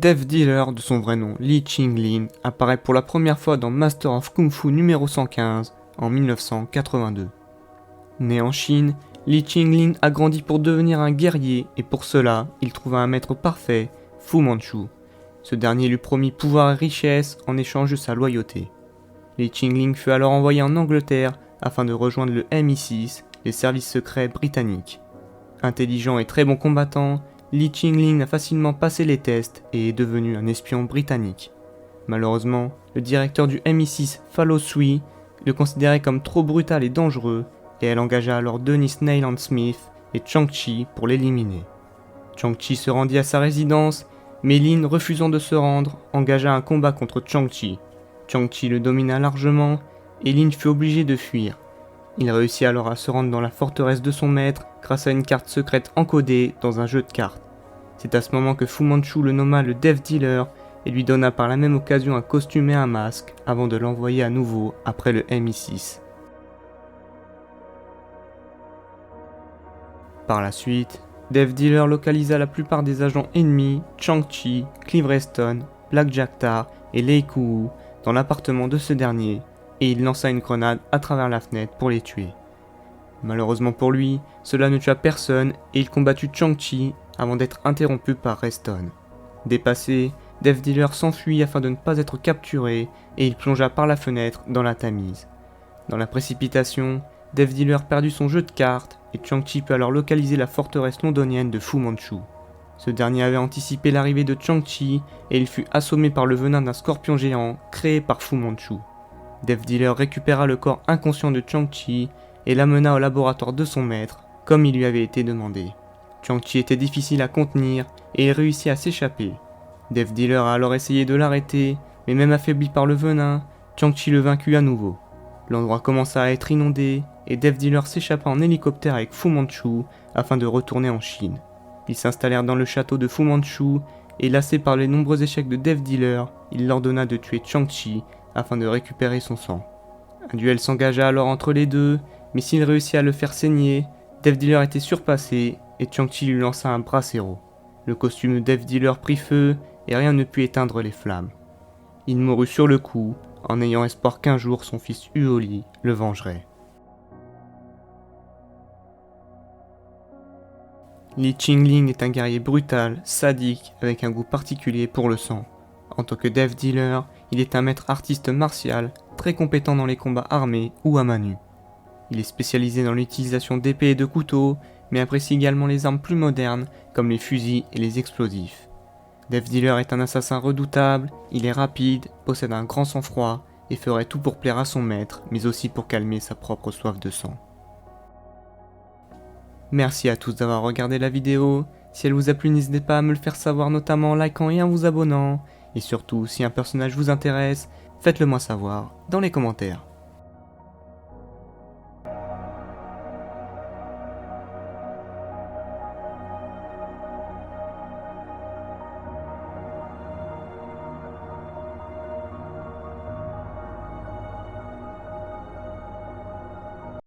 Death Dealer, de son vrai nom Li Qinglin, apparaît pour la première fois dans Master of Kung Fu numéro 115 en 1982. Né en Chine, Li Qinglin a grandi pour devenir un guerrier et pour cela, il trouva un maître parfait, Fu Manchu. Ce dernier lui promit pouvoir et richesse en échange de sa loyauté. Li Qinglin fut alors envoyé en Angleterre afin de rejoindre le MI6, les services secrets britanniques. Intelligent et très bon combattant, Li Qinglin a facilement passé les tests et est devenu un espion britannique. Malheureusement, le directeur du MI6, Fallow Sui, le considérait comme trop brutal et dangereux, et elle engagea alors Dennis Nayland Smith et Chang Chi pour l'éliminer. Chang Chi se rendit à sa résidence, mais Lin, refusant de se rendre, engagea un combat contre Chang Chi. Chang Chi le domina largement, et Lin fut obligé de fuir. Il réussit alors à se rendre dans la forteresse de son maître grâce à une carte secrète encodée dans un jeu de cartes. C'est à ce moment que Fu Manchu le nomma le Death Dealer et lui donna par la même occasion un costume et un masque avant de l'envoyer à nouveau après le MI6. Par la suite, Death Dealer localisa la plupart des agents ennemis, Chang Chi, Clive Reston, Black Jack Tar et Lei Kuu dans l'appartement de ce dernier, et il lança une grenade à travers la fenêtre pour les tuer. Malheureusement pour lui, cela ne tua personne et il combattit Chang Chi avant d'être interrompu par Reston. Dépassé, Death Dealer s'enfuit afin de ne pas être capturé et il plongea par la fenêtre dans la Tamise. Dans la précipitation, Death Dealer perdit son jeu de cartes et Chang Chi put alors localiser la forteresse londonienne de Fu Manchu. Ce dernier avait anticipé l'arrivée de Chang Chi et il fut assommé par le venin d'un scorpion géant créé par Fu Manchu. Death Dealer récupéra le corps inconscient de Chang Chi et l'amena au laboratoire de son maître, comme il lui avait été demandé. Chang Chi était difficile à contenir et il réussit à s'échapper. Death Dealer a alors essayé de l'arrêter, mais même affaibli par le venin, Chang Chi le vaincut à nouveau. L'endroit commença à être inondé et Death Dealer s'échappa en hélicoptère avec Fu Manchu afin de retourner en Chine. Ils s'installèrent dans le château de Fu Manchu et lassé par les nombreux échecs de Death Dealer, il ordonna de tuer Chang Chi afin de récupérer son sang. Un duel s'engagea alors entre les deux, mais s'il réussit à le faire saigner, Death Dealer était surpassé et Chang Chi lui lança un bracero. Le costume de Death Dealer prit feu et rien ne put éteindre les flammes. Il mourut sur le coup, en ayant espoir qu'un jour son fils Uoli le vengerait. Li Qinglin est un guerrier brutal, sadique, avec un goût particulier pour le sang. En tant que Death Dealer, il est un maître artiste martial, très compétent dans les combats armés ou à main nue. Il est spécialisé dans l'utilisation d'épées et de couteaux, mais apprécie également les armes plus modernes, comme les fusils et les explosifs. Death Dealer est un assassin redoutable, il est rapide, possède un grand sang-froid, et ferait tout pour plaire à son maître, mais aussi pour calmer sa propre soif de sang. Merci à tous d'avoir regardé la vidéo. Si elle vous a plu, n'hésitez pas à me le faire savoir, notamment en likant et en vous abonnant. Et surtout, si un personnage vous intéresse, faites-le moi savoir dans les commentaires.